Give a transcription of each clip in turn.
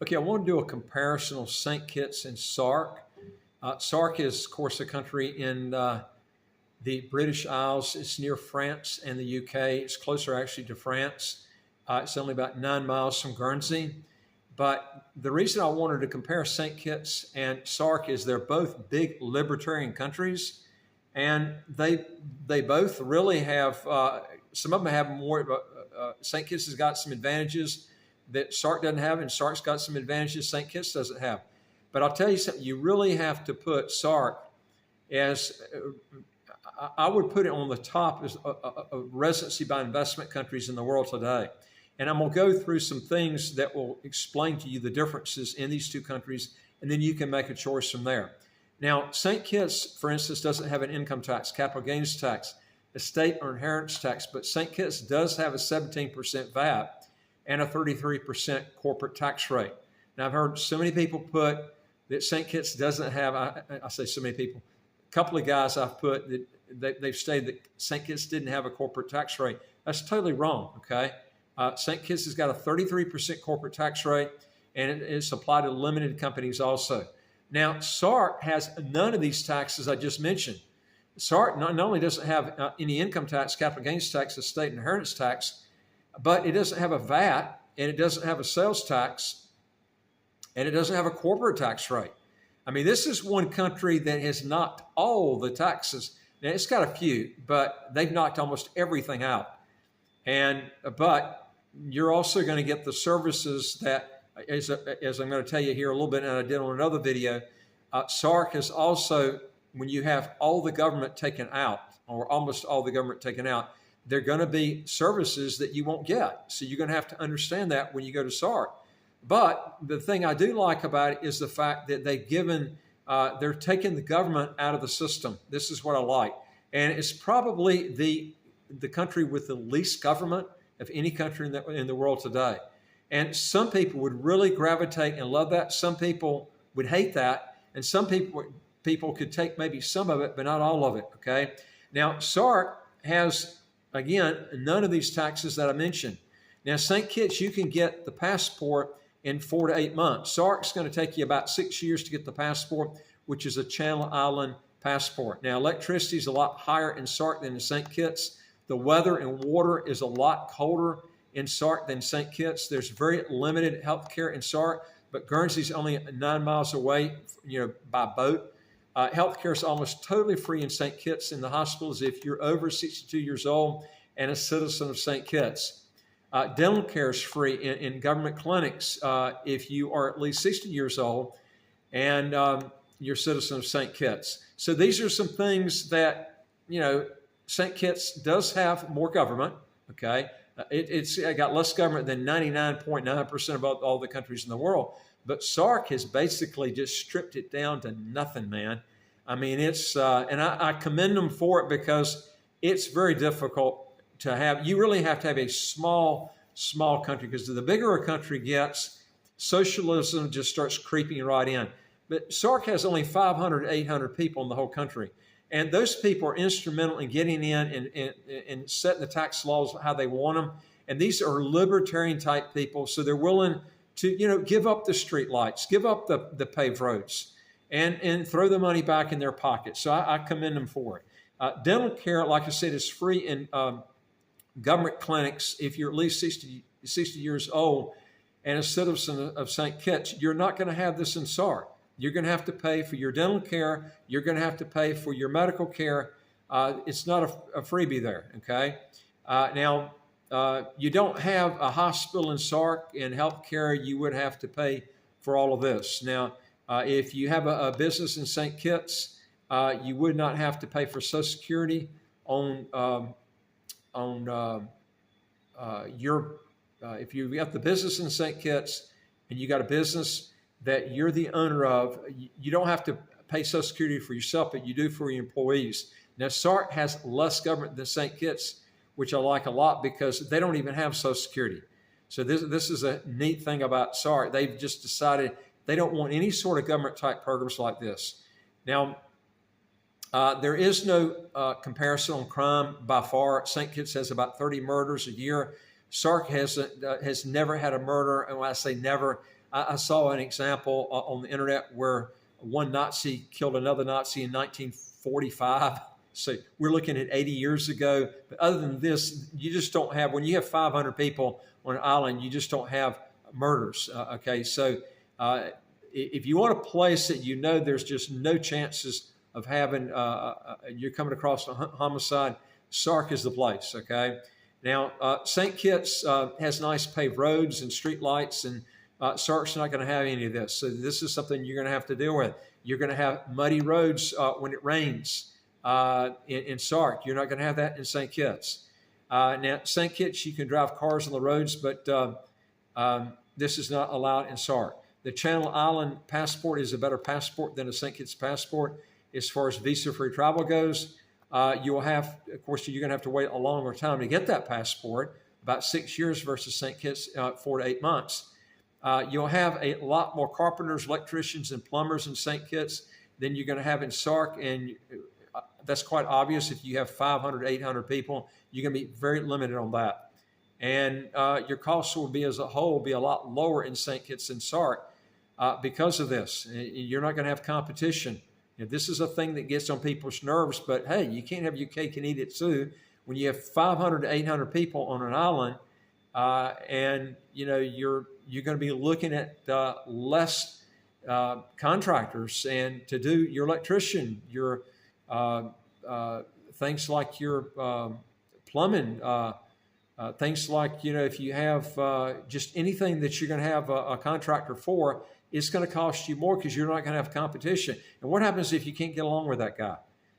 Okay, I want to do a comparison of St. Kitts and SARK. SARK is, of course, a country in the British Isles. It's near France and the UK. It's closer actually to France. It's only about 9 miles from Guernsey. But the reason I wanted to compare St. Kitts and SARK is they're both big libertarian countries, and they both really have, some of them have more, St. Kitts has got some advantages that SARK doesn't have, and SARK's got some advantages St. Kitts doesn't have. But I'll tell you something, you really have to put SARK as, I would put it on the top as a residency by investment countries in the world today. And I'm going to go through some things that will explain to you the differences in these two countries, and then you can make a choice from there. Now, St. Kitts, for instance, doesn't have an income tax, capital gains tax, estate or inheritance tax, but St. Kitts does have a 17% VAT and a 33% corporate tax rate. Now, I've heard so many people put that St. Kitts doesn't have, I say so many people, a couple of guys I've put that they've stated that St. Kitts didn't have a corporate tax rate. That's totally wrong, okay? St. Kitts has got a 33% corporate tax rate, and it's applied to limited companies also. Now, SARK has none of these taxes I just mentioned. SARK not only doesn't have any income tax, capital gains tax, estate and inheritance tax, but it doesn't have a VAT, and it doesn't have a sales tax, and it doesn't have a corporate tax rate. I mean, this is one country that has knocked all the taxes. Now, it's got a few, but they've knocked almost everything out. But you're also going to get the services that, as I'm going to tell you here a little bit, and I did on another video, SARK is also, when you have all the government taken out, or almost all the government taken out, there are going to be services that you won't get. So you're going to have to understand that when you go to SARK. But the thing I do like about it is the fact that they're taking the government out of the system. This is what I like. And it's probably the country with the least government of any country in the world today. And some people would really gravitate and love that. Some people would hate that. And some people could take maybe some of it, but not all of it, okay? Now, SARK has, again, none of these taxes that I mentioned. Now, St. Kitts, you can get the passport in 4 to 8 months. SARK's going to take you about 6 years to get the passport, which is a Channel Island passport. Now, electricity is a lot higher in SARK than in St. Kitts. The weather and water is a lot colder in SARK than St. Kitts. There's very limited health care in SARK, but Guernsey's only 9 miles away, by boat. Health care is almost totally free in St. Kitts in the hospitals if you're over 62 years old and a citizen of St. Kitts. Dental care is free in government clinics if you are at least 60 years old and you're a citizen of St. Kitts. So these are some things that, St. Kitts does have more government, okay? It's got less government than 99.9% of all the countries in the world. But SARK has basically just stripped it down to nothing, man. I mean, it's, and I commend them for it because it's very difficult to have. You really have to have a small country, because the bigger a country gets, socialism just starts creeping right in. But SARK has only 500, 800 people in the whole country. And those people are instrumental in getting in and setting the tax laws how they want them. And these are libertarian type people. So they're willing to, give up the street lights, give up the paved roads, and throw the money back in their pockets. So I commend them for it. Dental care, like I said, is free in government clinics if you're at least 60 years old and a citizen of St. Kitts. You're not going to have this in SARK. You're going to have to pay for your dental care. You're going to have to pay for your medical care. It's not a freebie there, okay? Now, you don't have a hospital in SARK and health care. You would have to pay for all of this. Now, if you have a business in St. Kitts, you would not have to pay for Social Security if you've got the business in St. Kitts and you got a business that you're the owner of, you don't have to pay Social Security for yourself, but you do for your employees. Now, SARK has less government than St. Kitts, which I like a lot because they don't even have Social Security. So this is a neat thing about SARK. They've just decided they don't want any sort of government type programs like this. Now, there is no comparison on crime by far. St. Kitts has about 30 murders a year. SARK has never had a murder, and when I say never, I saw an example on the internet where one Nazi killed another Nazi in 1945. So we're looking at 80 years ago. But other than this, you just don't have, when you have 500 people on an island, you just don't have murders. Okay, so if you want a place that you know there's just no chances of having, you're coming across a homicide, SARK is the place, okay? Now, St. Kitts has nice paved roads and street lights, and SARK's not going to have any of this. So this is something you're going to have to deal with. You're going to have muddy roads when it rains in SARK. You're not going to have that in St. Kitts. Now, St. Kitts, you can drive cars on the roads, but this is not allowed in SARK. The Channel Island passport is a better passport than a St. Kitts passport as far as visa-free travel goes. You will have, of course, you're going to have to wait a longer time to get that passport, about 6 years versus St. Kitts, 4 to 8 months. You'll have a lot more carpenters, electricians, and plumbers in St. Kitts than you're going to have in SARK, and that's quite obvious. If you have 500, 800 people, you're going to be very limited on that. And your costs will be, as a whole, be a lot lower in St. Kitts than SARK because of this. You're not going to have competition. This is a thing that gets on people's nerves, but hey, you can't have your cake and eat it too. When you have 500 to 800 people on an island, and you're going to be looking at less contractors and to do your electrician, your things like your plumbing, things like if you have just anything that you're going to have a contractor for, it's going to cost you more because you're not going to have competition. And what happens if you can't get along with that guy?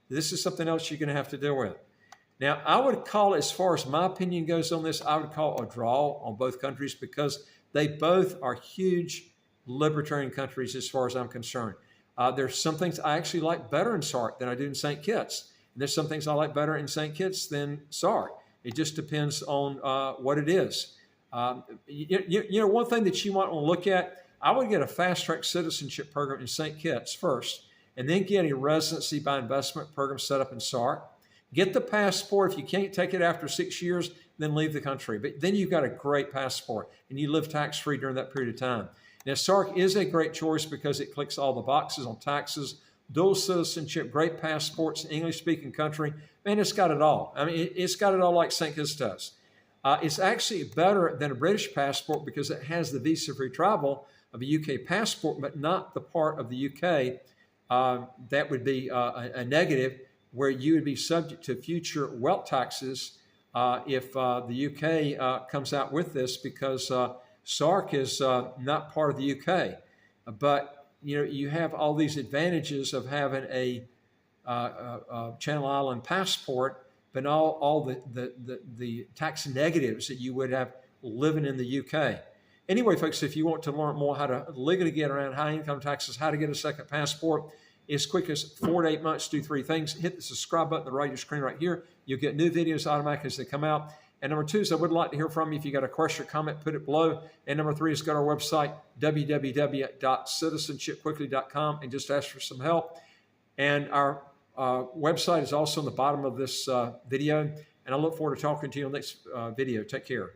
This is something else you're going to have to deal with. Now, I would call, as far as my opinion goes on this, I would call a draw on both countries because they both are huge libertarian countries as far as I'm concerned. There's some things I actually like better in SARK than I do in St. Kitts. And there's some things I like better in St. Kitts than SARK. It just depends on what it is. One thing that you might want to look at, I would get a fast-track citizenship program in St. Kitts first, and then get a residency by investment program set up in SARK. Get the passport. If you can't take it after 6 years, then leave the country. But then you've got a great passport, and you live tax-free during that period of time. Now, SARK is a great choice because it clicks all the boxes on taxes, dual citizenship, great passports, English-speaking country. Man, it's got it all. I mean, it's got it all like St. Kitts does. It's actually better than a British passport because it has the visa-free travel of a UK passport, but not the part of the UK that would be a negative, where you would be subject to future wealth taxes if the UK comes out with this, because SARK is not part of the UK. But you have all these advantages of having a Channel Island passport, but all the tax negatives that you would have living in the UK. Anyway, folks, if you want to learn more how to legally get around high income taxes, how to get a second passport, as quick as 4 to 8 months, do 3 things. Hit the subscribe button on the right of your screen right here. You'll get new videos automatically as they come out. And number 2 is I would like to hear from you. If you got a question or comment, put it below. And number 3 is go to our website, www.citizenshipquickly.com, and just ask for some help. And our website is also on the bottom of this video. And I look forward to talking to you on the next video. Take care.